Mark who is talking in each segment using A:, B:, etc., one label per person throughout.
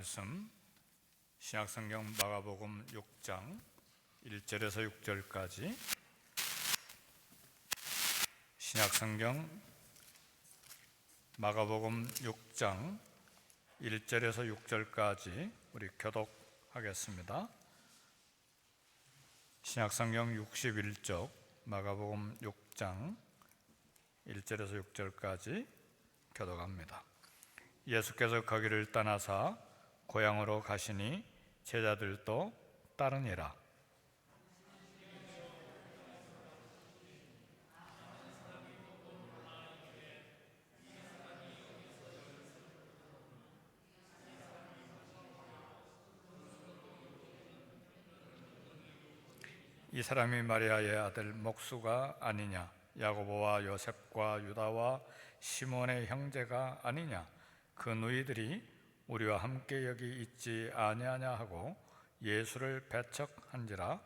A: 말씀 신약성경 마가복음 6장 1절에서 6절까지, 신약성경 마가복음 6장 1절에서 6절까지 우리 교독하겠습니다. 신약성경 61쪽 마가복음 6장 1절에서 6절까지 교독합니다. 예수께서 거기를 떠나사 고향으로 가시니 제자들도 따르니라. 이 사람이 마리아의 아들 목수가 아니냐? 야고보와 요셉과 유다와 시몬의 형제가 아니냐? 그 누이들이 우리와 함께 여기 있지 아니하냐 하고 예수를 배척한지라.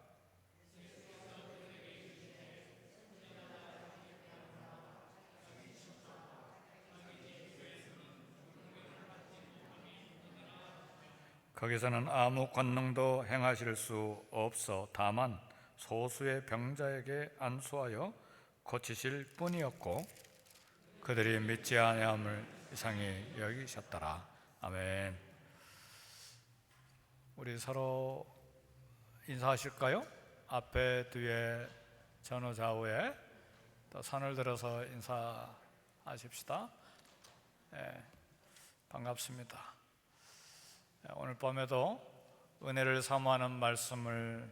A: 거기서는 아무 권능도 행하실 수 없어 다만 소수의 병자에게 안수하여 고치실 뿐이었고 그들이 믿지 아니함을 이상히 여기셨더라. 아멘. 우리 서로 인사하실까요? 앞에, 뒤에, 전후, 좌우에 또 손을 들어서 인사하십시다. 반갑습니다. 오늘 밤에도 은혜를 사모하는 말씀을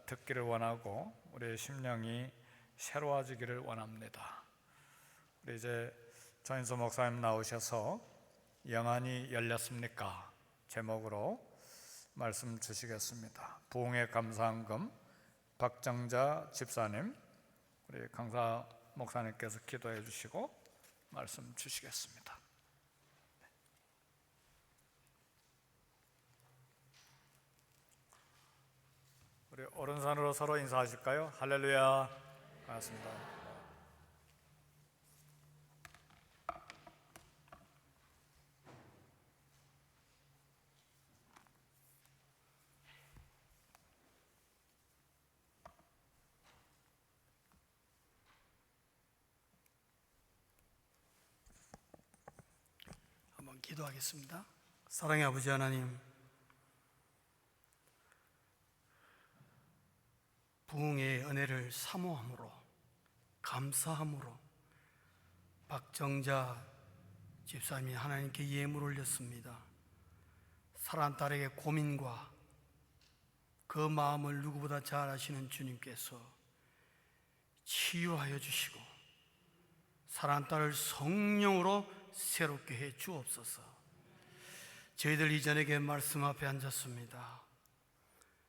A: 듣기를 원하고 우리의 심령이 새로워지기를 원합니다. 우리 이제 전인수 목사님 나오셔서 영안이 열렸습니까? 제목으로 말씀 주시겠습니다. 부흥의 감사헌금 박정자 집사님, 우리 강사 목사님께서 기도해 주시고 말씀 주시겠습니다. 우리 오른손으로 서로 인사하실까요? 할렐루야. 반갑습니다.
B: 한번 기도하겠습니다. 사랑의 아버지 하나님, 부흥의 은혜를 사모함으로, 감사함으로 박정자 집사님이 하나님께 예물을 올렸습니다. 사랑하는 딸에게 고민과 그 마음을 누구보다 잘 아시는 주님께서 치유하여 주시고 사랑하는 딸을 성령으로 새롭게 해 주옵소서. 저희들 이전에게 말씀 앞에 앉았습니다.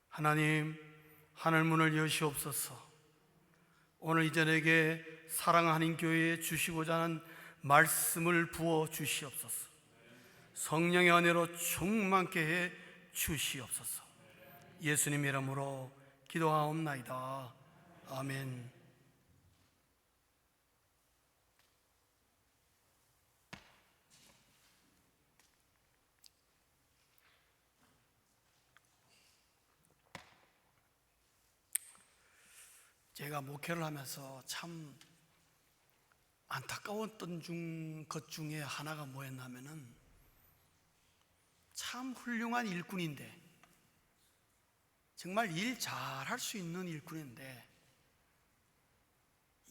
B: 하나님, 하늘문을 여시옵소서. 오늘 이전에게 사랑하는 교회에 주시고자 하는 말씀을 부어 주시옵소서. 성령의 은혜로 충만케 해 주시옵소서. 예수님 이름으로 기도하옵나이다. 아멘. 제가 목회를 하면서 참 안타까웠던 것 중에 하나가 뭐였냐면은, 참 훌륭한 일꾼인데, 정말 일 잘할 수 있는 일꾼인데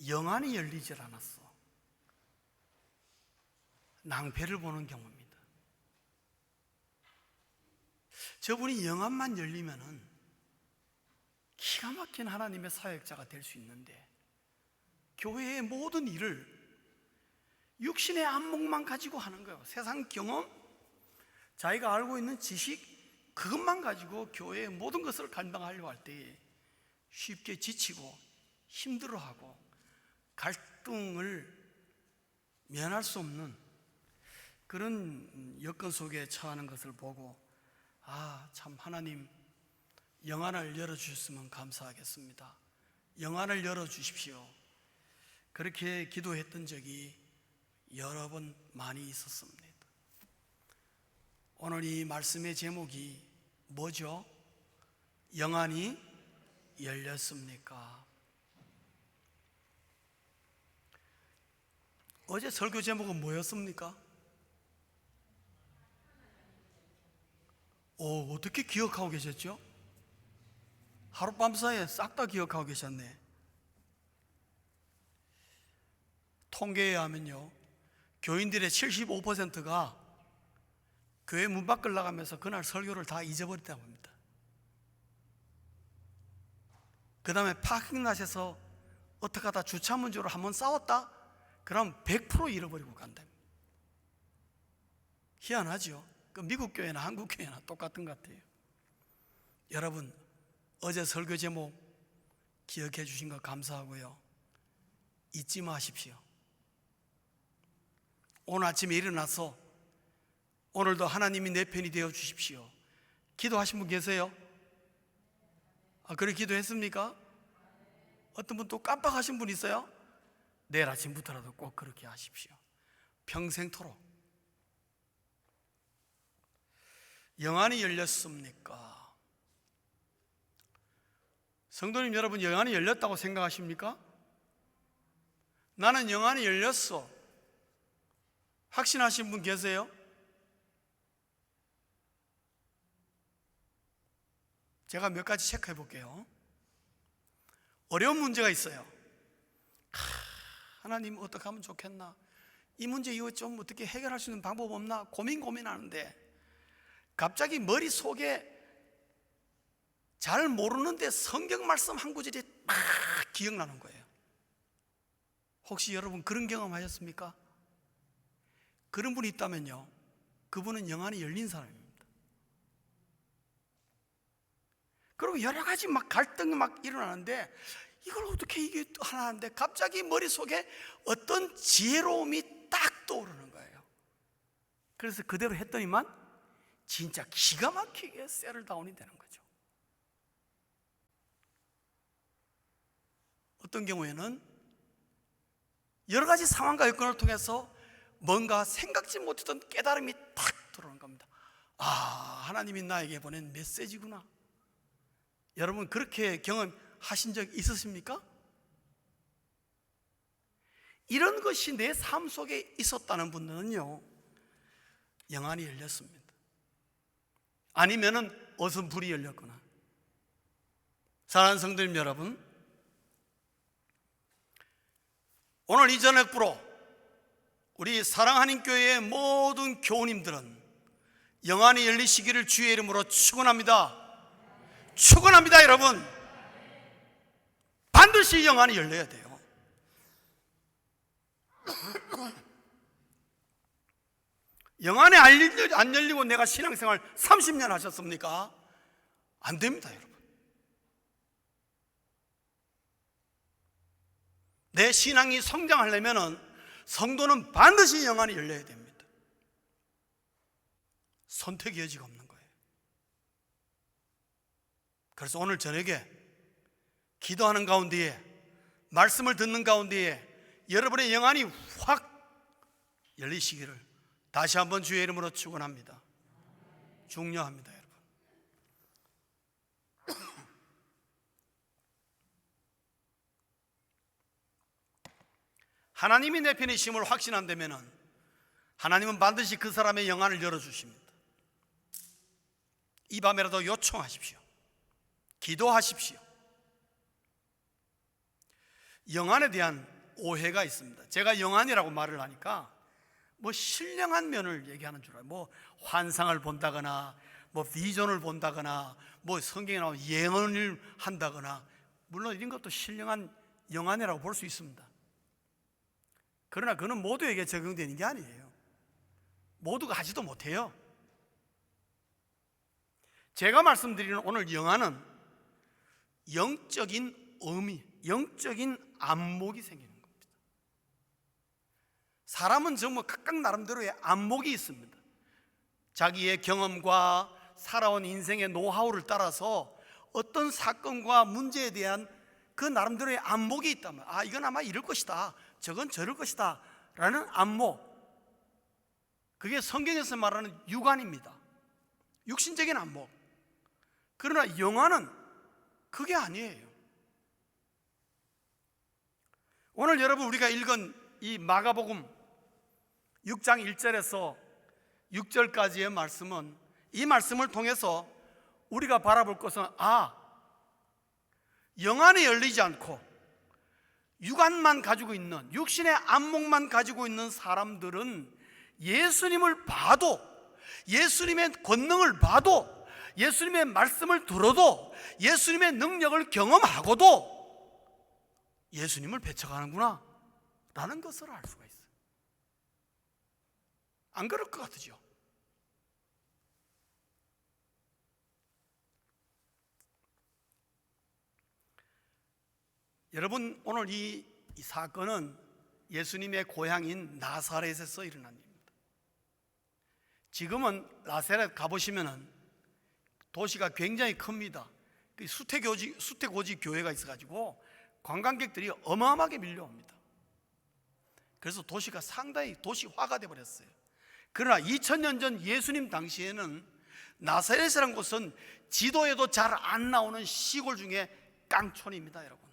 B: 영안이 열리질 않았어. 낭패를 보는 경우입니다. 저분이 영안만 열리면은 기가 막힌 하나님의 사역자가 될 수 있는데, 교회의 모든 일을 육신의 안목만 가지고 하는 거예요. 세상 경험, 자기가 알고 있는 지식, 그것만 가지고 교회의 모든 것을 감당하려고 할 때 쉽게 지치고 힘들어하고 갈등을 면할 수 없는 그런 여건 속에 처하는 것을 보고, 참 하나님 영안을 열어주셨으면 감사하겠습니다. 영안을 열어주십시오. 그렇게 기도했던 적이 여러 번 많이 있었습니다. 오늘 이 말씀의 제목이 뭐죠? 영안이 열렸습니까? 어제 설교 제목은 뭐였습니까? 어떻게 기억하고 계셨죠? 하룻밤 사이에 싹 다 기억하고 계셨네. 통계에 의하면요, 교인들의 75%가 교회 문 밖을 나가면서 그날 설교를 다 잊어버렸다고 합니다. 그 다음에 파킹랏에서 어떻게 하다 주차 문제로 한번 싸웠다? 그럼 100% 잃어버리고 간답니다. 희한하죠? 그 미국 교회나 한국 교회나 똑같은 것 같아요. 여러분, 어제 설교 제목 기억해 주신 거 감사하고요, 잊지 마십시오. 오늘 아침에 일어나서 오늘도 하나님이 내 편이 되어 주십시오. 기도하신 분 계세요? 그래 기도했습니까? 어떤 분 또 깜빡하신 분 있어요? 내일 아침부터라도 꼭 그렇게 하십시오. 평생토록. 영안이 열렸습니까? 성도님 여러분, 영안이 열렸다고 생각하십니까? 나는 영안이 열렸어. 확신하신 분 계세요? 제가 몇 가지 체크해 볼게요. 어려운 문제가 있어요. 하나님 어떻게 하면 좋겠나? 이 문제 이거 좀 어떻게 해결할 수 있는 방법 없나? 고민하는데 갑자기 머릿속에 잘 모르는데 성경 말씀 한 구절이 막 기억나는 거예요. 혹시 여러분 그런 경험 하셨습니까? 그런 분이 있다면요, 그분은 영안이 열린 사람입니다. 그리고 여러 가지 막 갈등이 막 일어나는데 이걸 어떻게 이게 하나 하는데 갑자기 머릿속에 어떤 지혜로움이 딱 떠오르는 거예요. 그래서 그대로 했더니만 진짜 기가 막히게 세틀다운이 되는 거죠. 어떤 경우에는 여러 가지 상황과 여건을 통해서 뭔가 생각지 못했던 깨달음이 탁 들어오는 겁니다. 하나님이 나에게 보낸 메시지구나. 여러분 그렇게 경험하신 적 있으십니까? 이런 것이 내 삶 속에 있었다는 분들은요, 영안이 열렸습니다. 아니면은 어선 불이 열렸거나. 사랑하는 성도님 여러분, 오늘 이 저녁부로 우리 사랑하는 교회의 모든 교우님들은 영안이 열리시기를 주의 이름으로 축원합니다. 축원합니다. 여러분, 반드시 영안이 열려야 돼요. 영안이 안 열리고 내가 신앙생활 30년 하셨습니까? 안 됩니다, 여러분. 내 신앙이 성장하려면 성도는 반드시 영안이 열려야 됩니다. 선택의 여지가 없는 거예요. 그래서 오늘 저녁에 기도하는 가운데에, 말씀을 듣는 가운데에 여러분의 영안이 확 열리시기를 다시 한번 주의 이름으로 축원합니다. 중요합니다, 여러분. 하나님이 내 편이심을 확신한다면 하나님은 반드시 그 사람의 영안을 열어주십니다. 이 밤에라도 요청하십시오. 기도하십시오. 영안에 대한 오해가 있습니다. 제가 영안이라고 말을 하니까 뭐 신령한 면을 얘기하는 줄 알아요. 뭐 환상을 본다거나 뭐 비전을 본다거나 뭐 성경에 나오는 예언을 한다거나, 물론 이런 것도 신령한 영안이라고 볼 수 있습니다. 그러나 그는 모두에게 적용되는 게 아니에요. 모두가 하지도 못해요. 제가 말씀드리는 오늘 영안은 영적인 의미, 영적인 안목이 생기는 겁니다. 사람은 전부 각각 나름대로의 안목이 있습니다. 자기의 경험과 살아온 인생의 노하우를 따라서 어떤 사건과 문제에 대한 그 나름대로의 안목이 있다면, 이건 아마 이럴 것이다, 저건 저럴 것이다 라는 안목, 그게 성경에서 말하는 유관입니다. 육신적인 안목. 그러나 영화는 그게 아니에요. 오늘 여러분 우리가 읽은 이 마가복음 6장 1절에서 6절까지의 말씀은, 이 말씀을 통해서 우리가 바라볼 것은, 영안이 열리지 않고 육안만 가지고 있는, 육신의 안목만 가지고 있는 사람들은 예수님을 봐도, 예수님의 권능을 봐도, 예수님의 말씀을 들어도, 예수님의 능력을 경험하고도 예수님을 배척하는구나 라는 것을 알 수가 있어요. 안 그럴 것 같으죠? 여러분, 오늘 이 사건은 예수님의 고향인 나사렛에서 일어난 일입니다. 지금은 나사렛 가보시면은 도시가 굉장히 큽니다. 수태고지 교회가 있어가지고 관광객들이 어마어마하게 밀려옵니다. 그래서 도시가 상당히 도시화가 되어버렸어요. 그러나 2000년 전 예수님 당시에는 나사렛이라는 곳은 지도에도 잘 안 나오는 시골 중에 깡촌입니다, 여러분.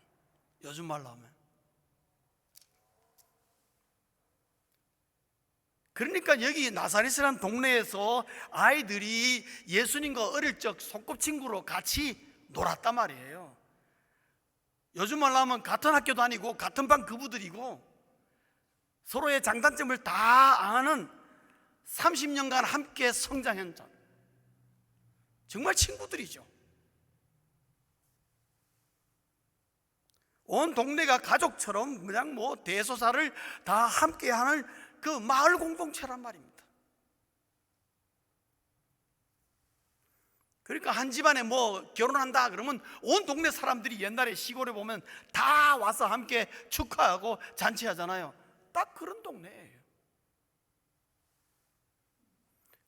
B: 요즘 말로 하면. 그러니까 여기 나사렛이라는 동네에서 아이들이 예수님과 어릴 적 소꿉친구로 같이 놀았단 말이에요. 요즘 말로 하면 같은 학교 다니고 같은 반 그부들이고 서로의 장단점을 다 아는 30년간 함께 성장한 자, 정말 친구들이죠. 온 동네가 가족처럼 그냥 대소사를 다 함께하는 그 마을 공동체란 말입니다. 그러니까 한 집안에 결혼한다 그러면 온 동네 사람들이 옛날에 시골에 보면 다 와서 함께 축하하고 잔치하잖아요. 딱 그런 동네예요.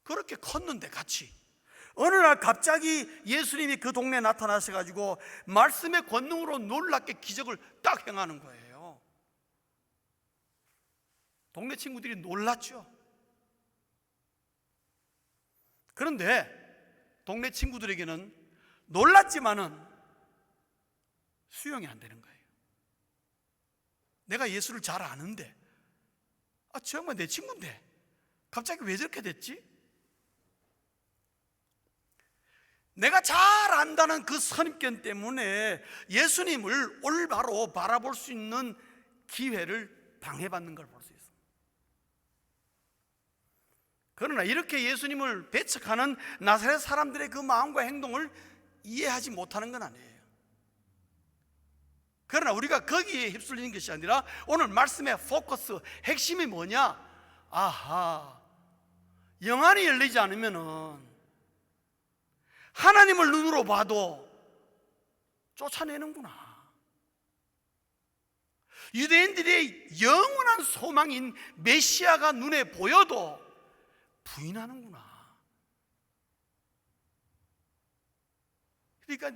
B: 그렇게 컸는데 같이 어느 날 갑자기 예수님이 그 동네에 나타나셔가지고 말씀의 권능으로 놀랍게 기적을 딱 행하는 거예요. 동네 친구들이 놀랐죠. 그런데 동네 친구들에게는 놀랐지만은 수용이 안 되는 거예요. 내가 예수를 잘 아는데, 저 양반 내 친구인데 갑자기 왜 저렇게 됐지? 내가 잘 안다는 그 선입견 때문에 예수님을 올바로 바라볼 수 있는 기회를 방해받는 걸 볼 수 있습니다. 그러나 이렇게 예수님을 배척하는 나사렛 사람들의 그 마음과 행동을 이해하지 못하는 건 아니에요. 그러나 우리가 거기에 휩쓸리는 것이 아니라 오늘 말씀의 포커스, 핵심이 뭐냐? 영안이 열리지 않으면은 하나님을 눈으로 봐도 쫓아내는구나. 유대인들의 영원한 소망인 메시아가 눈에 보여도 부인하는구나. 그러니까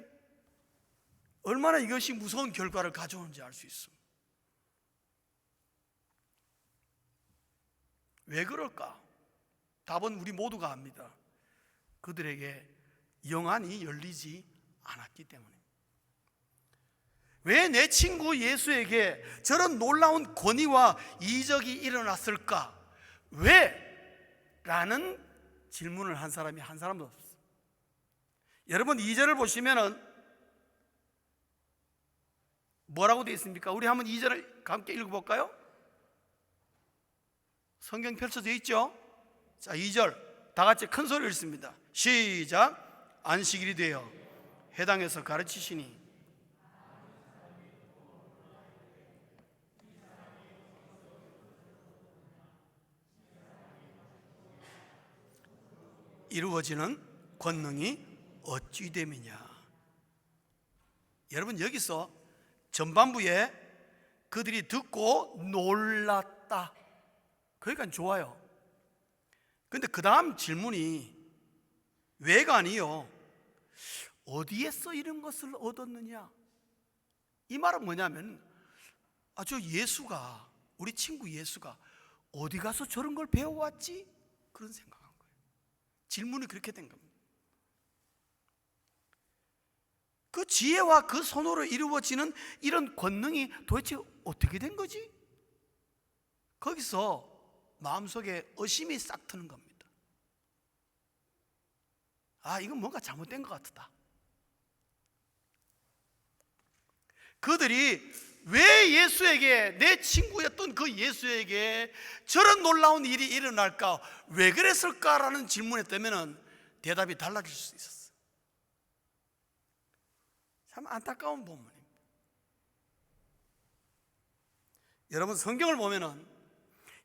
B: 얼마나 이것이 무서운 결과를 가져오는지 알 수 있습니다. 왜 그럴까? 답은 우리 모두가 압니다. 그들에게 영안이 열리지 않았기 때문입니다. 왜 내 친구 예수에게 저런 놀라운 권위와 이적이 일어났을까? 왜? 라는 질문을 한 사람이 한 사람도 없었어요. 여러분 2절을 보시면은 뭐라고 되어 있습니까? 우리 한번 2절을 함께 읽어볼까요? 성경 펼쳐져 있죠? 자, 2절 다 같이 큰 소리로 읽습니다. 시작. 안식일이 되어 회당에서 가르치시니 이루어지는 권능이 어찌 됨이냐. 여러분 여기서 전반부에 그들이 듣고 놀랐다, 그러니까 좋아요. 근데 그 다음 질문이 왜가 아니요, 어디에서 이런 것을 얻었느냐. 이 말은 뭐냐면 저 예수가, 우리 친구 예수가 어디 가서 저런 걸 배워왔지? 그런 생각한 거예요. 질문이 그렇게 된 겁니다. 그 지혜와 그 손으로 이루어지는 이런 권능이 도대체 어떻게 된 거지? 거기서 마음속에 의심이 싹 트는 겁니다. 아, 이건 뭔가 잘못된 것 같다. 그들이 왜 예수에게, 내 친구였던 그 예수에게 저런 놀라운 일이 일어날까, 왜 그랬을까라는 질문했다면 대답이 달라질 수 있었어요. 참 안타까운 본문입니다. 여러분, 성경을 보면은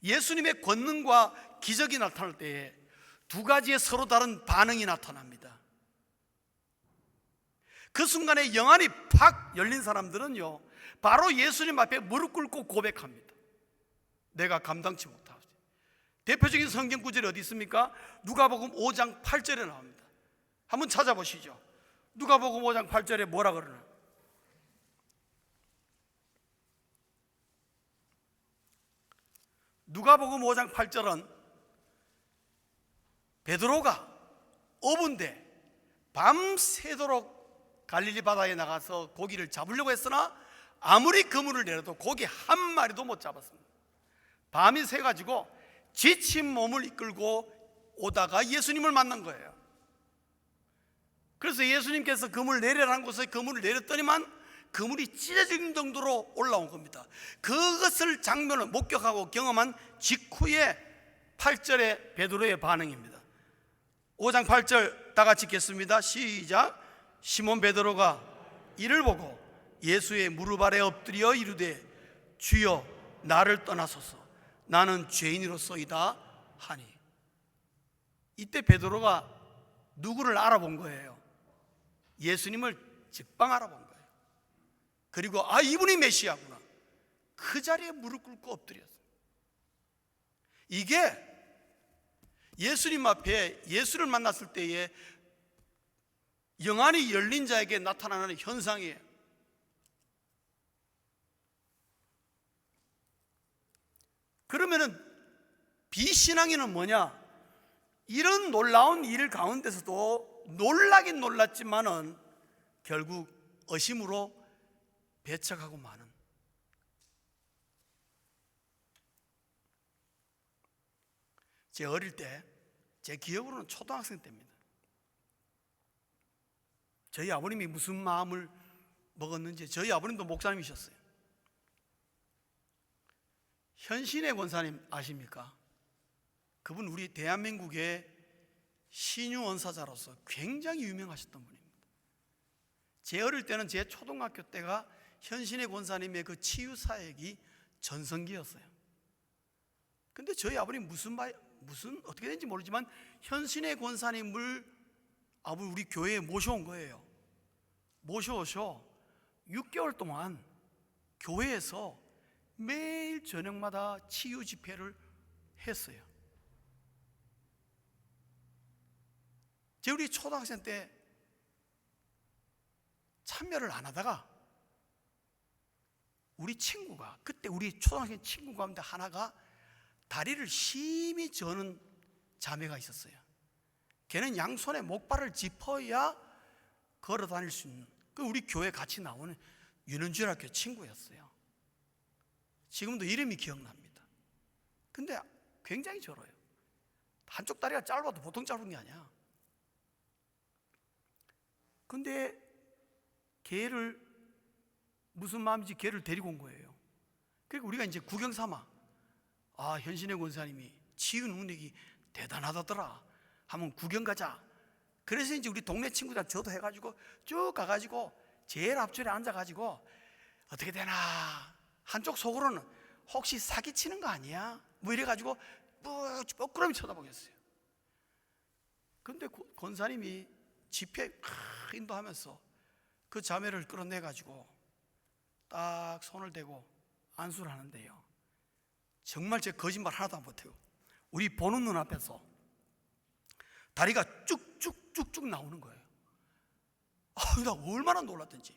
B: 예수님의 권능과 기적이 나타날 때에 두 가지의 서로 다른 반응이 나타납니다. 그 순간에 영안이 팍 열린 사람들은요, 바로 예수님 앞에 무릎 꿇고 고백합니다. 내가 감당치 못하고. 대표적인 성경 구절이 어디 있습니까? 누가복음 5장 8절에 나옵니다. 한번 찾아보시죠. 누가복음 5장 8절에 뭐라 그러나? 누가복음 5장 8절은 베드로가 어부인데 밤새도록 갈릴리 바다에 나가서 고기를 잡으려고 했으나 아무리 그물을 내려도 고기 한 마리도 못 잡았습니다. 밤이 새가지고 지친 몸을 이끌고 오다가 예수님을 만난 거예요. 그래서 예수님께서 그물을 내려라는 곳에 그물을 내렸더니만 그물이 찢어질 정도로 올라온 겁니다. 그것을 장면을 목격하고 경험한 직후에 8절의 베드로의 반응입니다. 5장 8절 다 같이 읽겠습니다. 시작. 시몬 베드로가 이를 보고 예수의 무릎 아래 엎드려 이르되 주여 나를 떠나소서 나는 죄인이로소이다 하니. 이때 베드로가 누구를 알아본 거예요? 예수님을 직방 알아본 거예요. 그리고 아, 이분이 메시아구나. 그 자리에 무릎 꿇고 엎드렸어요. 이게 예수님 앞에 예수를 만났을 때에 영안이 열린 자에게 나타나는 현상이에요. 그러면은 비신앙인은 뭐냐? 이런 놀라운 일 가운데서도 놀라긴 놀랐지만은 결국 의심으로 배척하고 마는. 제 어릴 때, 제 기억으로는 초등학생 때입니다. 저희 아버님이 무슨 마음을 먹었는지, 저희 아버님도 목사님이셨어요. 현신의 권사님 아십니까? 그분 우리 대한민국의 신유 원사자로서 굉장히 유명하셨던 분입니다. 제 어릴 때는 제 초등학교 때가 현신의 권사님의 그 치유 사역이 전성기였어요. 근데 저희 아버님 무슨 어떻게 된지 모르지만 현신의 권사님을 우리 교회에 모셔온 거예요. 모셔오셔 6개월 동안 교회에서 매일 저녁마다 치유 집회를 했어요. 우리 초등학생 때 참여를 안 하다가 우리 친구가, 그때 우리 초등학생 친구 가운데 하나가 다리를 심히 저는 자매가 있었어요. 걔는 양손에 목발을 짚어야 걸어 다닐 수 있는, 그 우리 교회 같이 나오는 윤은주학교 친구였어요. 지금도 이름이 기억납니다. 근데 굉장히 절어요. 한쪽 다리가 짧아도 보통 짧은 게 아니야. 근데 걔를 무슨 마음인지 걔를 데리고 온 거예요. 그리고 우리가 이제 구경 삼아, 아, 현신의 권사님이 치유 능력이 대단하다더라, 한번 구경 가자. 그래서 이제 우리 동네 친구들 저도 해가지고 쭉 가가지고 제일 앞줄에 앉아가지고 어떻게 되나, 한쪽 속으로는 혹시 사기치는 거 아니야? 뭐 이래가지고 뻐꾸러미 쳐다보겠어요. 근데 권사님이 집회 인도하면서 그 자매를 끌어내가지고 딱 손을 대고 안수를 하는데요, 정말 제 거짓말 하나도 안 못해요. 우리 보는 눈앞에서 다리가 쭉쭉쭉쭉 나오는 거예요. 나 얼마나 놀랐던지.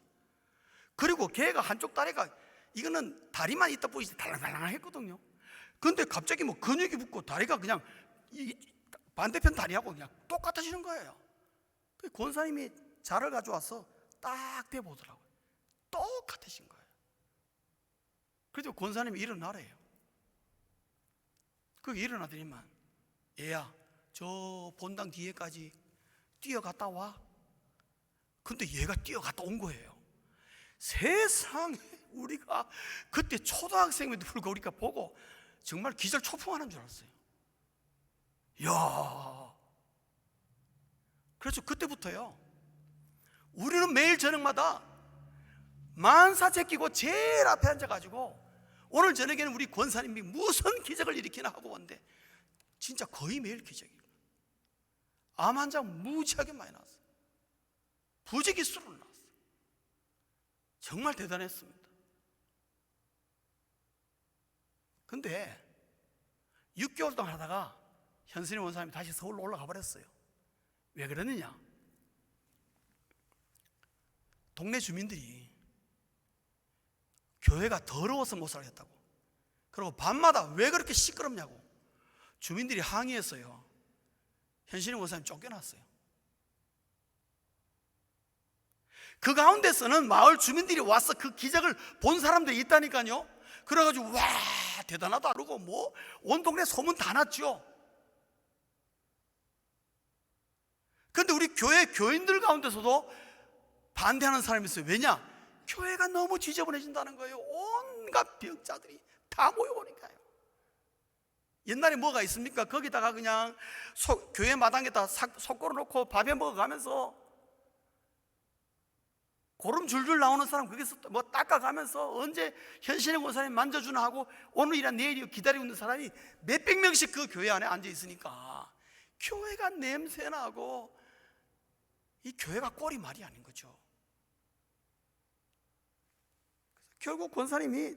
B: 그리고 걔가 한쪽 다리가, 이거는 다리만 있다 보이지 달랑달랑 했거든요. 근데 갑자기 뭐 근육이 붙고 다리가 그냥 반대편 다리하고 그냥 똑같아지는 거예요. 그 권사님이 자를 가져와서 딱 대보더라고요. 똑같으신 거예요. 그래서 권사님이 일어나래요. 그게 일어나더니만, 얘야, 저 본당 뒤에까지 뛰어갔다 와. 근데 얘가 뛰어갔다 온 거예요. 세상에, 우리가 그때 초등학생에도 불구하고 우리가 보고 정말 기절초풍하는 줄 알았어요. 이야. 그래서 그때부터요, 우리는 매일 저녁마다 만사 제끼고 제일 앞에 앉아가지고, 오늘 저녁에는 우리 권사님이 무슨 기적을 일으키나 하고 왔는데 진짜 거의 매일 기적이에요. 암 환자 무지하게 많이 나왔어요. 부지기수로 나왔어요. 정말 대단했습니다. 근데 6개월 동안 하다가 현선이 원사님이 다시 서울로 올라가 버렸어요. 왜 그러느냐? 동네 주민들이 교회가 더러워서 못 살겠다고, 그리고 밤마다 왜 그렇게 시끄럽냐고 주민들이 항의했어요. 현신이 원사님 쫓겨났어요. 그 가운데서는 마을 주민들이 와서 그 기적을 본 사람들이 있다니까요. 그래가지고 와, 대단하다 그러고 뭐 온 동네 소문 다 났죠. 그런데 우리 교회 교인들 가운데서도 반대하는 사람이 있어요. 왜냐? 교회가 너무 지저분해진다는 거예요. 온갖 병자들이 다 모여보니까요. 옛날에 뭐가 있습니까? 거기다가 그냥 교회 마당에다 속 걸어놓고 밥에 먹어가면서 고름 줄줄 나오는 사람 거기서 뭐 닦아가면서 언제 현신의 권사님 만져주나 하고 오늘이나 내일이 기다리고 있는 사람이 몇백 명씩 그 교회 안에 앉아 있으니까 교회가 냄새나고, 이 교회가 꼴이 말이 아닌 거죠. 결국 권사님이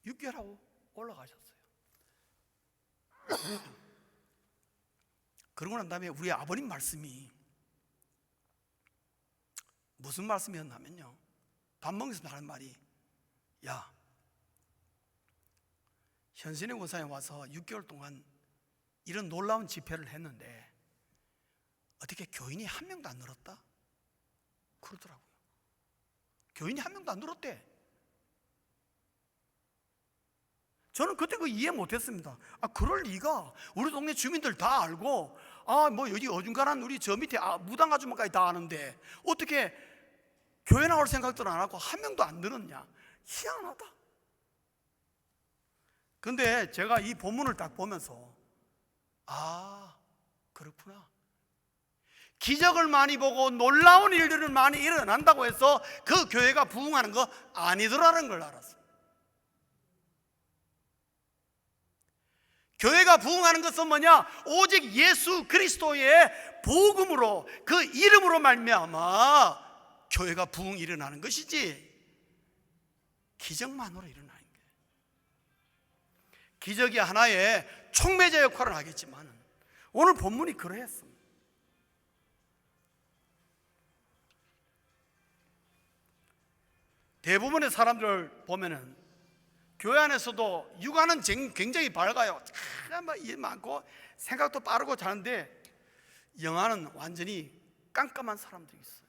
B: 6개월하고 올라가셨어요. 그러고 난 다음에 우리 아버님 말씀이 무슨 말씀이었냐면요, 밥 먹으면서 하는 말이, 야, 현신의 권사님 와서 6개월 동안 이런 놀라운 집회를 했는데 어떻게 교인이 한 명도 안 늘었다? 그러더라고요. 교인이 한 명도 안 늘었대. 저는 그때 그 이해 못했습니다. 그럴 리가. 우리 동네 주민들 다 알고, 뭐 여기 어중간한 우리 저 밑에 무당 아줌마까지 다 아는데 어떻게 교회 나올 생각도 안 하고 한 명도 안 늘었냐? 희한하다. 근데 제가 이 본문을 딱 보면서 그렇구나. 기적을 많이 보고 놀라운 일들을 많이 일어난다고 해서 그 교회가 부흥하는 거 아니더라는 걸 알았어요. 교회가 부흥하는 것은 뭐냐? 오직 예수 그리스도의 복음으로, 그 이름으로 말미암아 교회가 부흥이 일어나는 것이지, 기적만으로 일어나는 거예요. 기적이 하나의 촉매제 역할을 하겠지만 오늘 본문이 그러했습니다. 대부분의 사람들을 보면은 교회 안에서도 육아는 굉장히 밝아요. 일 많고 생각도 빠르고 잘하는데 영아는 완전히 깜깜한 사람들이 있어요.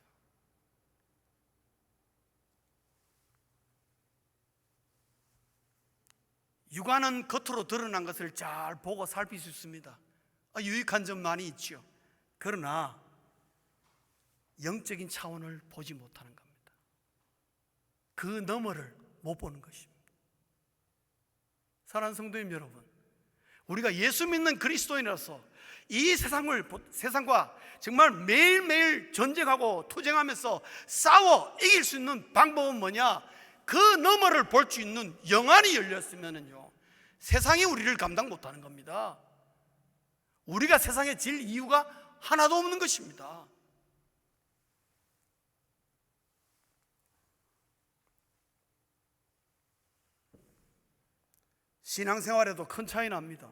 B: 육아는 겉으로 드러난 것을 잘 보고 살필 수 있습니다. 유익한 점 많이 있죠. 그러나 영적인 차원을 보지 못하는 겁니다. 그 너머를 못 보는 것입니다. 사랑하는 성도님 여러분, 우리가 예수 믿는 그리스도인으로서 이 세상과 정말 매일매일 전쟁하고 투쟁하면서 싸워 이길 수 있는 방법은 뭐냐? 그 너머를 볼 수 있는 영안이 열렸으면요, 세상이 우리를 감당 못하는 겁니다. 우리가 세상에 질 이유가 하나도 없는 것입니다. 신앙생활에도 큰 차이 납니다.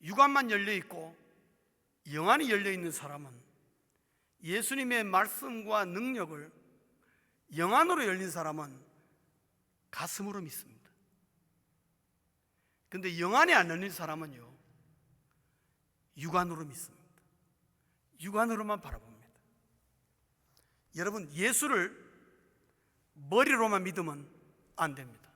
B: 육안만 열려있고 영안이 열려있는 사람은 예수님의 말씀과 능력을, 영안으로 열린 사람은 가슴으로 믿습니다. 근데 영안이 안 열린 사람은요, 육안으로 믿습니다. 육안으로만 바라봅니다. 여러분, 예수를 머리로만 믿으면 안 됩니다.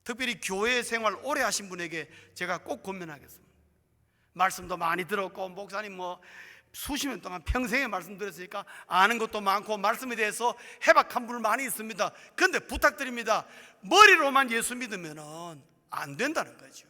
B: 특별히 교회 생활 오래 하신 분에게 제가 꼭 권면하겠습니다. 말씀도 많이 들었고, 목사님 수십 년 동안 평생에 말씀 드렸으니까 아는 것도 많고 말씀에 대해서 해박한 분 많이 있습니다. 그런데 부탁드립니다. 머리로만 예수 믿으면 안 된다는 거죠.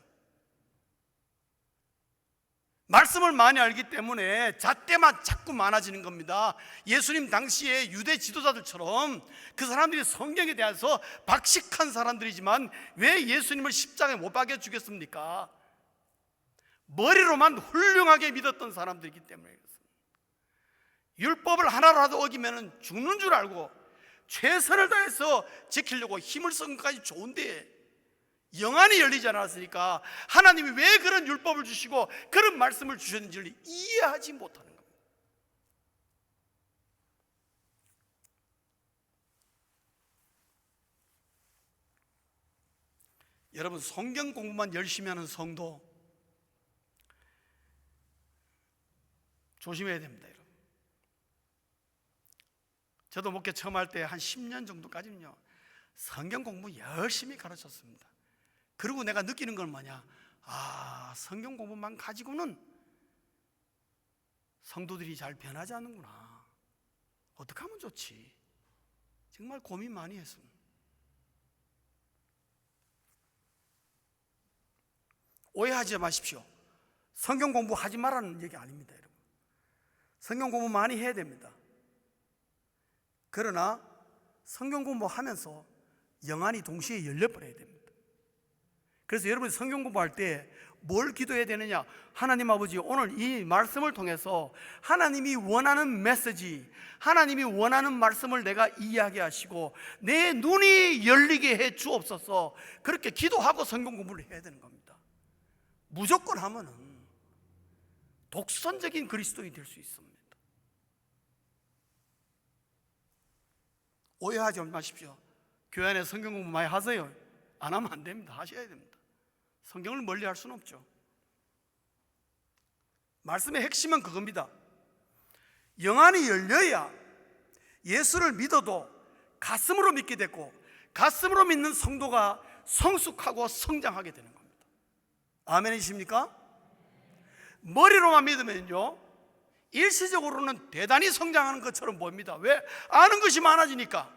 B: 말씀을 많이 알기 때문에 잣대만 자꾸 많아지는 겁니다. 예수님 당시에 유대 지도자들처럼 그 사람들이 성경에 대해서 박식한 사람들이지만 왜 예수님을 십자가에 못 박여 죽였습니까? 머리로만 훌륭하게 믿었던 사람들이기 때문에 그렇습니다. 율법을 하나라도 어기면 죽는 줄 알고 최선을 다해서 지키려고 힘을 쓴 것까지 좋은데 영안이 열리지 않았으니까 하나님이 왜 그런 율법을 주시고 그런 말씀을 주셨는지를 이해하지 못하는 겁니다. 여러분, 성경 공부만 열심히 하는 성도 조심해야 됩니다. 여러분, 저도 목회 처음 할 때 한 10년 정도까지는요 성경 공부 열심히 가르쳤습니다. 그리고 내가 느끼는 건 뭐냐? 성경 공부만 가지고는 성도들이 잘 변하지 않는구나. 어떻게 하면 좋지? 정말 고민 많이 했습니다. 오해하지 마십시오. 성경 공부하지 말라는 얘기 아닙니다, 여러분. 성경 공부 많이 해야 됩니다. 그러나 성경 공부하면서 영안이 동시에 열려버려야 됩니다. 그래서 여러분이 성경 공부할 때 뭘 기도해야 되느냐? 하나님 아버지, 오늘 이 말씀을 통해서 하나님이 원하는 메시지, 하나님이 원하는 말씀을 내가 이해하게 하시고 내 눈이 열리게 해 주옵소서. 그렇게 기도하고 성경 공부를 해야 되는 겁니다. 무조건 하면은 독선적인 그리스도인이 될 수 있습니다. 오해하지 마십시오. 교회 안에 성경 공부 많이 하세요. 안 하면 안 됩니다. 하셔야 됩니다. 성경을 멀리 할 수는 없죠. 말씀의 핵심은 그겁니다. 영안이 열려야 예수를 믿어도 가슴으로 믿게 됐고 가슴으로 믿는 성도가 성숙하고 성장하게 되는 겁니다. 아멘이십니까? 머리로만 믿으면요 일시적으로는 대단히 성장하는 것처럼 보입니다. 왜? 아는 것이 많아지니까.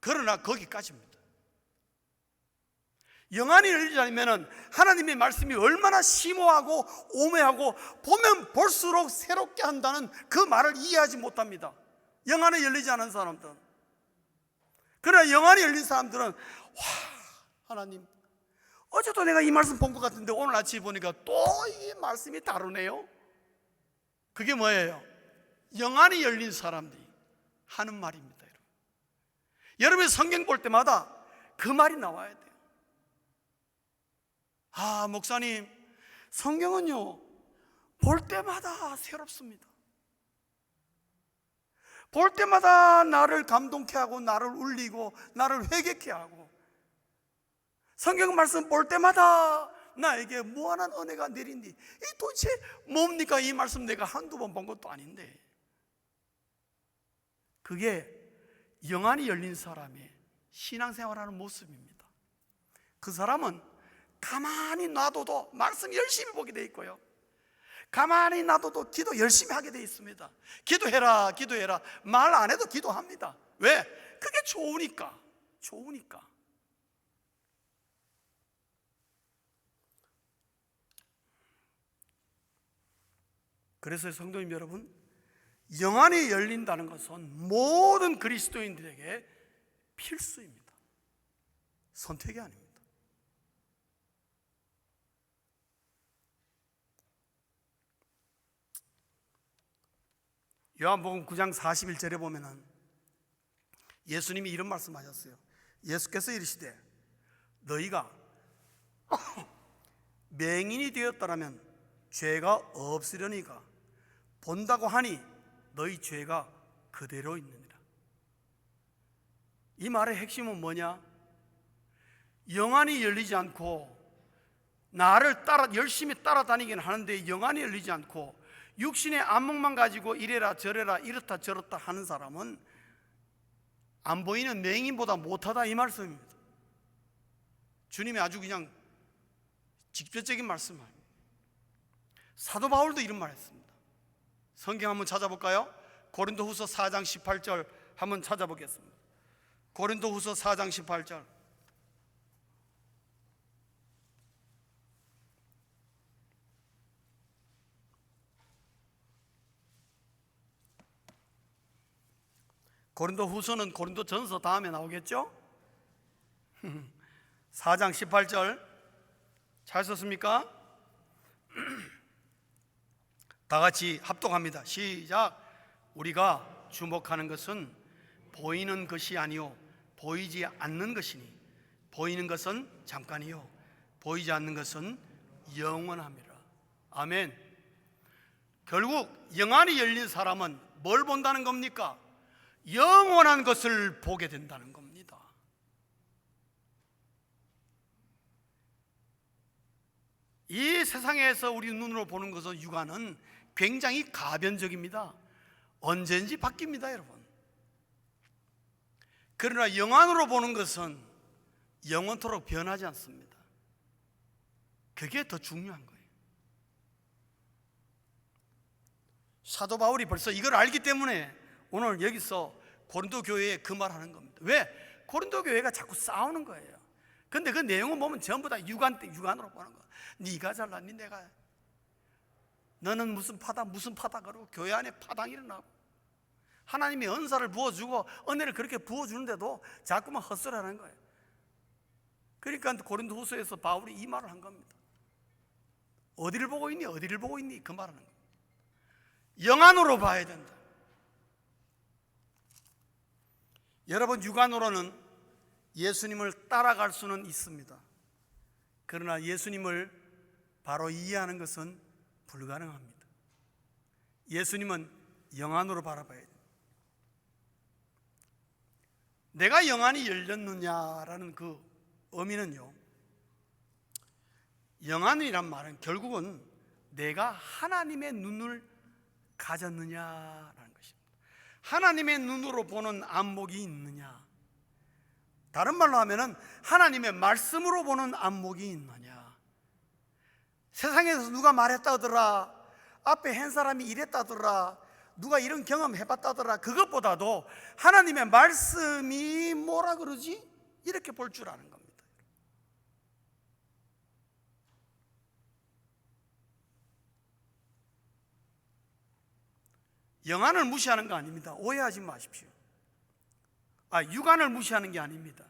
B: 그러나 거기까지입니다. 영안이 열리지 않으면 하나님의 말씀이 얼마나 심오하고 오묘하고 보면 볼수록 새롭게 한다는 그 말을 이해하지 못합니다. 영안이 열리지 않은 사람들은. 그러나 영안이 열린 사람들은 하나님, 어제도 내가 이 말씀 본 것 같은데 오늘 아침에 보니까 또 이 말씀이 다르네요. 그게 뭐예요? 영안이 열린 사람들이 하는 말입니다. 여러분이 성경 볼 때마다 그 말이 나와야 돼요. 목사님, 성경은요 볼 때마다 새롭습니다. 볼 때마다 나를 감동케 하고 나를 울리고 나를 회개케 하고, 성경 말씀 볼 때마다 나에게 무한한 은혜가 내린디. 이 도대체 뭡니까? 이 말씀 내가 한두 번 본 것도 아닌데. 그게 영안이 열린 사람의 신앙생활하는 모습입니다. 그 사람은 가만히 놔둬도 말씀 열심히 보게 돼 있고요, 가만히 놔둬도 기도 열심히 하게 돼 있습니다. 기도해라 기도해라 말 안 해도 기도합니다. 왜? 그게 좋으니까. 그래서 성도님 여러분, 영안이 열린다는 것은 모든 그리스도인들에게 필수입니다. 선택이 아닙니다. 요한복음 9장 41절에 보면은 예수님이 이런 말씀하셨어요. 예수께서 이르시되 너희가 맹인이 되었더라면 죄가 없으려니가 본다고 하니 너희 죄가 그대로 있느니라. 이 말의 핵심은 뭐냐? 영안이 열리지 않고 나를 열심히 따라다니긴 하는데 영안이 열리지 않고 육신의 안목만 가지고 이래라 저래라 이렇다 저렇다 하는 사람은 안 보이는 맹인보다 못하다, 이 말씀입니다. 주님이 아주 그냥 직접적인 말씀을. 사도 바울도 이런 말 했습니다. 성경 한번 찾아볼까요? 고린도후서 4장 18절 한번 찾아보겠습니다. 고린도후서 4장 18절. 고린도후서는 고린도전서 다음에 나오겠죠? 4장 18절 잘 썼습니까? 다 같이 합독합니다. 시작. 우리가 주목하는 것은 보이는 것이 아니요 보이지 않는 것이니 보이는 것은 잠깐이요 보이지 않는 것은 영원함이라. 아멘. 결국 영안이 열린 사람은 뭘 본다는 겁니까? 영원한 것을 보게 된다는 겁니다. 이 세상에서 우리 눈으로 보는 것은, 육안은 굉장히 가변적입니다. 언제든지 바뀝니다, 여러분. 그러나 영안으로 보는 것은 영원토록 변하지 않습니다. 그게 더 중요한 거예요. 사도 바울이 벌써 이걸 알기 때문에 오늘 여기서 고린도 교회에 그 말하는 겁니다. 왜? 고린도 교회가 자꾸 싸우는 거예요. 근데 그 내용을 보면 전부 다 육안으로 보는 거야. 네가 잘났니? 내가 너는 무슨 파다 그러고 교회 안에 파당이 일어나고, 하나님이 은사를 부어주고 은혜를 그렇게 부어주는데도 자꾸만 헛소리하는 거예요. 그러니까 고린도후서에서 바울이 이 말을 한 겁니다. 어디를 보고 있니? 어디를 보고 있니? 그 말하는 거예요. 영안으로 봐야 된다. 여러분, 육안으로는 예수님을 따라갈 수는 있습니다. 그러나 예수님을 바로 이해하는 것은 불가능합니다. 예수님은 영안으로 바라봐야 됩니다. 내가 영안이 열렸느냐라는 그 의미는요, 영안이란 말은 결국은 내가 하나님의 눈을 가졌느냐라는 것입니다. 하나님의 눈으로 보는 안목이 있느냐, 다른 말로 하면은 하나님의 말씀으로 보는 안목이 있느냐. 세상에서 누가 말했다더라, 앞에 한 사람이 이랬다더라, 누가 이런 경험 해봤다더라, 그것보다도 하나님의 말씀이 뭐라 그러지? 이렇게 볼 줄 아는 겁니다. 영안을 무시하는 거 아닙니다. 오해하지 마십시오. 육안을 무시하는 게 아닙니다.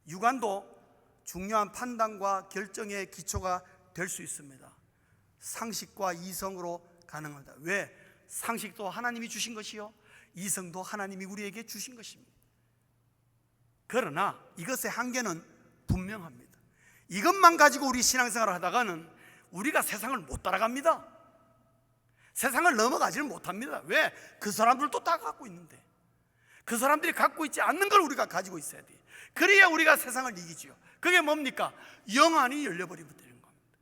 B: 육안도 중요한 판단과 결정의 기초가 될 수 있습니다. 상식과 이성으로 가능합니다. 왜? 상식도 하나님이 주신 것이요, 이성도 하나님이 우리에게 주신 것입니다. 그러나 이것의 한계는 분명합니다. 이것만 가지고 우리 신앙생활을 하다가는 우리가 세상을 못 따라갑니다. 세상을 넘어가지를 못합니다. 왜? 그 사람들도 다 갖고 있는데, 그 사람들이 갖고 있지 않는 걸 우리가 가지고 있어야 돼. 그래야 우리가 세상을 이기지요. 그게 뭡니까? 영안이 열려버리면 되는 겁니다.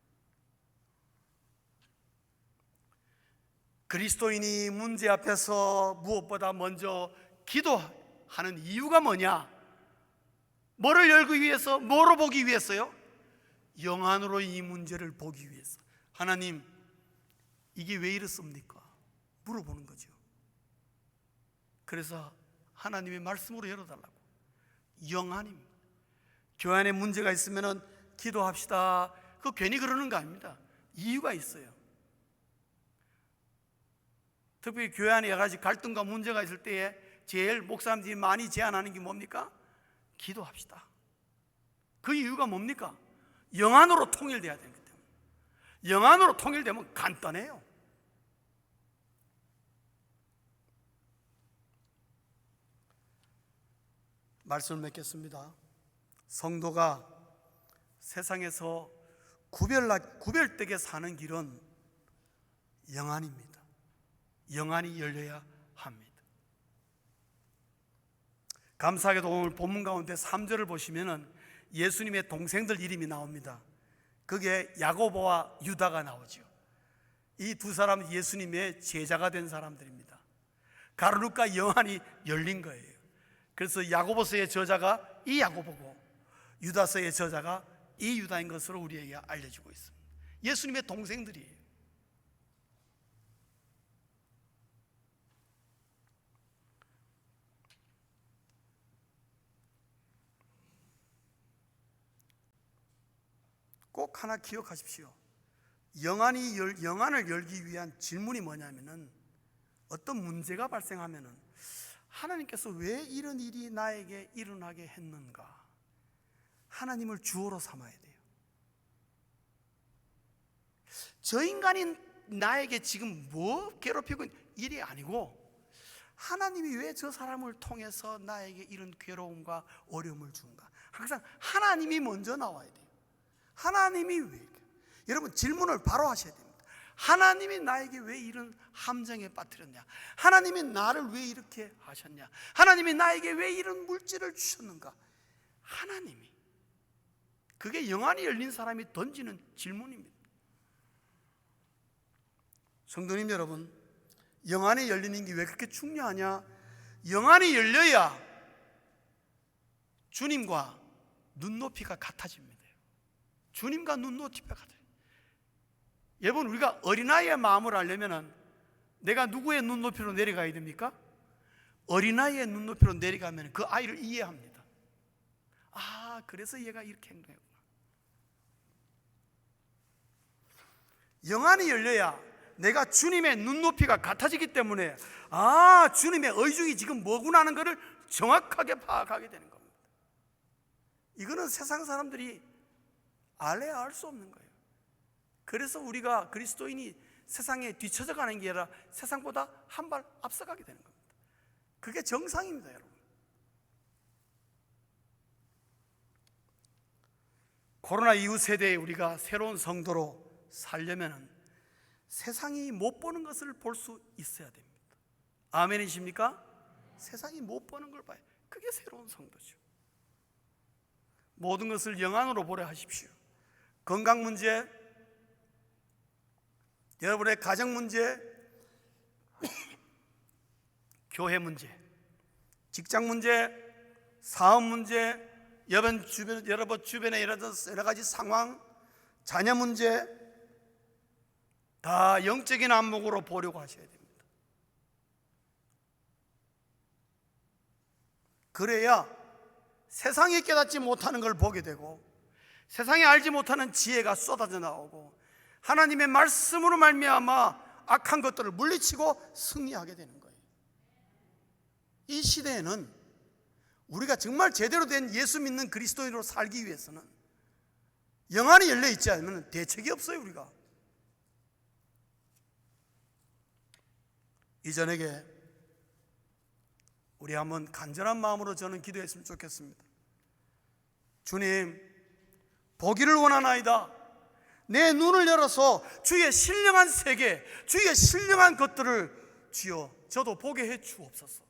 B: 그리스도인이 문제 앞에서 무엇보다 먼저 기도하는 이유가 뭐냐? 뭐를 열기 위해서? 뭐로 보기 위해서요? 영안으로 이 문제를 보기 위해서. 하나님, 이게 왜 이렇습니까? 물어보는 거죠. 그래서 하나님의 말씀으로 열어달라고. 영안입니다. 교회 안에 문제가 있으면 기도합시다. 그거 괜히 그러는 거 아닙니다. 이유가 있어요. 특별히 교회 안에 여러 가지 갈등과 문제가 있을 때에 제일 목사님들이 많이 제안하는 게 뭡니까? 기도합시다. 그 이유가 뭡니까? 영안으로 통일돼야 되기 때문에. 영안으로 통일되면 간단해요. 말씀을 맺겠습니다. 성도가 세상에서 구별되게 사는 길은 영안입니다. 영안이 열려야 합니다. 감사하게도 오늘 본문 가운데 3절을 보시면은 예수님의 동생들 이름이 나옵니다. 그게 야고보와 유다가 나오죠. 이 두 사람은 예수님의 제자가 된 사람들입니다. 가르누까 영안이 열린 거예요. 그래서 야고보서의 저자가 이 야고보고 유다서의 저자가 이 유다인 것으로 우리에게 알려주고 있습니다. 예수님의 동생들이에요. 꼭 하나 기억하십시오. 영안을 열기 위한 질문이 뭐냐면은, 어떤 문제가 발생하면은 하나님께서 왜 이런 일이 나에게 일어나게 했는가, 하나님을 주어로 삼아야 돼요. 저 인간이 나에게 지금 뭐 괴롭히고 있는 일이 아니고, 하나님이 왜 저 사람을 통해서 나에게 이런 괴로움과 어려움을 준가, 항상 하나님이 먼저 나와야 돼요. 하나님이 왜, 여러분 질문을 바로 하셔야 됩니다. 하나님이 나에게 왜 이런 함정에 빠뜨렸냐, 하나님이 나를 왜 이렇게 하셨냐, 하나님이 나에게 왜 이런 물질을 주셨는가. 하나님이, 그게 영안이 열린 사람이 던지는 질문입니다. 성도님 여러분, 영안이 열리는 게 왜 그렇게 중요하냐? 영안이 열려야 주님과 눈높이가 같아집니다. 주님과 눈높이가 같아요. 여러분, 우리가 어린아이의 마음을 알려면 내가 누구의 눈높이로 내려가야 됩니까? 어린아이의 눈높이로 내려가면 그 아이를 이해합니다. 아, 그래서 얘가 이렇게 행동했구나. 영안이 열려야 내가 주님의 눈높이가 같아지기 때문에, 아, 주님의 의중이 지금 뭐구나 하는 것을 정확하게 파악하게 되는 겁니다. 이거는 세상 사람들이 알아야 알 수 없는 거예요. 그래서 우리가 그리스도인이 세상에 뒤처져 가는 게 아니라 세상보다 한 발 앞서가게 되는 겁니다. 그게 정상입니다, 여러분. 코로나 이후 세대에 우리가 새로운 성도로 살려면 세상이 못 보는 것을 볼 수 있어야 됩니다. 아멘이십니까? 세상이 못 보는 걸 봐요. 그게 새로운 성도죠. 모든 것을 영안으로 보려 하십시오. 건강 문제, 여러분의 가정 문제, 교회 문제, 직장 문제, 사업 문제, 여러분 주변의 여러 가지 상황, 자녀 문제, 다 영적인 안목으로 보려고 하셔야 됩니다. 그래야 세상이 깨닫지 못하는 걸 보게 되고, 세상에 알지 못하는 지혜가 쏟아져 나오고, 하나님의 말씀으로 말미암아 악한 것들을 물리치고 승리하게 되는 거예요. 이 시대에는 우리가 정말 제대로 된 예수 믿는 그리스도인으로 살기 위해서는 영안이 열려 있지 않으면 대책이 없어요. 우리가 이 저녁에 우리 한번 간절한 마음으로 저는 기도했으면 좋겠습니다. 주님, 보기를 원하나이다. 내 눈을 열어서 주의 신령한 세계, 주의 신령한 것들을 주여 저도 보게 해 주옵소서.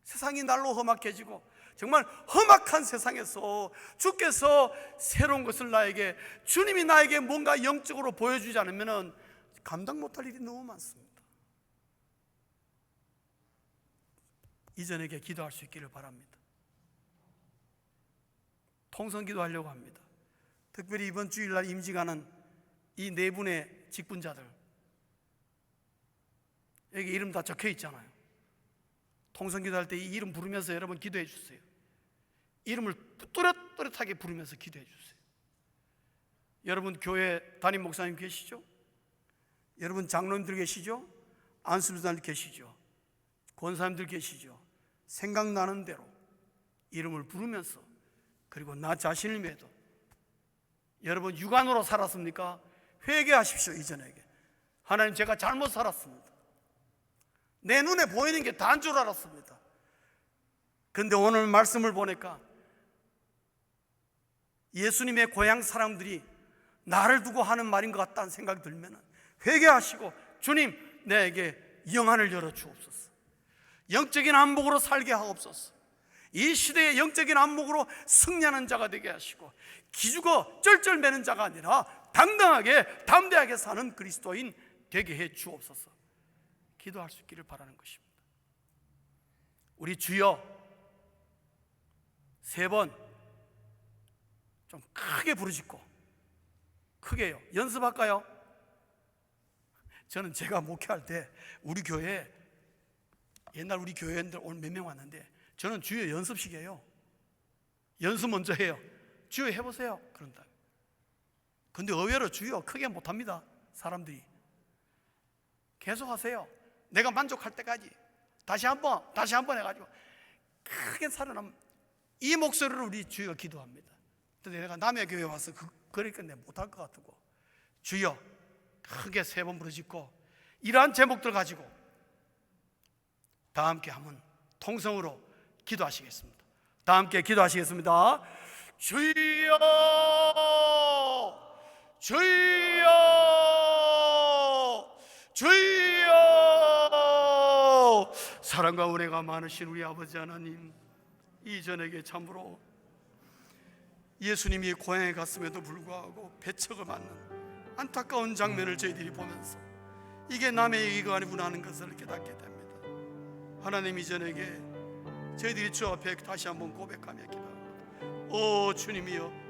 B: 세상이 날로 험악해지고 정말 험악한 세상에서 주께서 새로운 것을 나에게, 주님이 나에게 뭔가 영적으로 보여주지 않으면 감당 못할 일이 너무 많습니다. 이전에게 기도할 수 있기를 바랍니다. 통성기도 하려고 합니다. 특별히 이번 주일날 임직하는 이 네 분의 직분자들, 여기 이름 다 적혀 있잖아요. 통성기도 할 때 이 이름 부르면서 여러분 기도해 주세요. 이름을 또렷또렷하게 부르면서 기도해 주세요. 여러분 교회 담임 목사님 계시죠? 여러분 장로님들 계시죠? 안수부장님 계시죠? 권사님들 계시죠? 생각나는 대로 이름을 부르면서, 그리고 나 자신을 위해도, 여러분 육안으로 살았습니까? 회개하십시오. 이전에게 하나님, 제가 잘못 살았습니다. 내 눈에 보이는 게 다인 줄 알았습니다. 그런데 오늘 말씀을 보니까 예수님의 고향 사람들이 나를 두고 하는 말인 것 같다는 생각이 들면 회개하시고, 주님 내게 영안을 열어 주옵소서, 영적인 안목으로 살게 하옵소서, 이 시대의 영적인 안목으로 승리하는 자가 되게 하시고 기죽어 쩔쩔매는 자가 아니라 당당하게 담대하게 사는 그리스도인 되게 해 주옵소서. 기도할 수 있기를 바라는 것입니다. 우리 주여 세 번 좀 크게 부르짖고, 크게요. 연습할까요? 저는 제가 목회할 때 우리 교회, 옛날 우리 교회원들 오늘 몇 명 왔는데 저는 주여 연습식이에요. 연습 먼저 해요. 주여 해보세요. 그런다. 근데 의외로 주여 크게 못합니다. 사람들이. 계속 하세요. 내가 만족할 때까지 다시 한번 해가지고 크게 살아남. 이 목소리로 우리 주여 기도합니다. 근데 내가 남의 교회 와서 그러니까 내가 못할 것 같고, 주여 크게 세 번 부르짖고 이러한 제목들 가지고 다 함께 한번 통성으로 기도하시겠습니다. 다 함께 기도하시겠습니다. 주여 주여 주여. 사랑과 은혜가 많으신 우리 아버지 하나님, 이 저녁에 참으로 예수님이 고향에 갔음에도 불구하고 배척을 받는 안타까운 장면을 저희들이 보면서 이게 남의 얘기가 아니구나 하는 것을 깨닫게 됩니다. 하나님, 이 저녁에 저희들이 주 앞에 다시 한번 고백하며 기도합니다. 오 주님이여,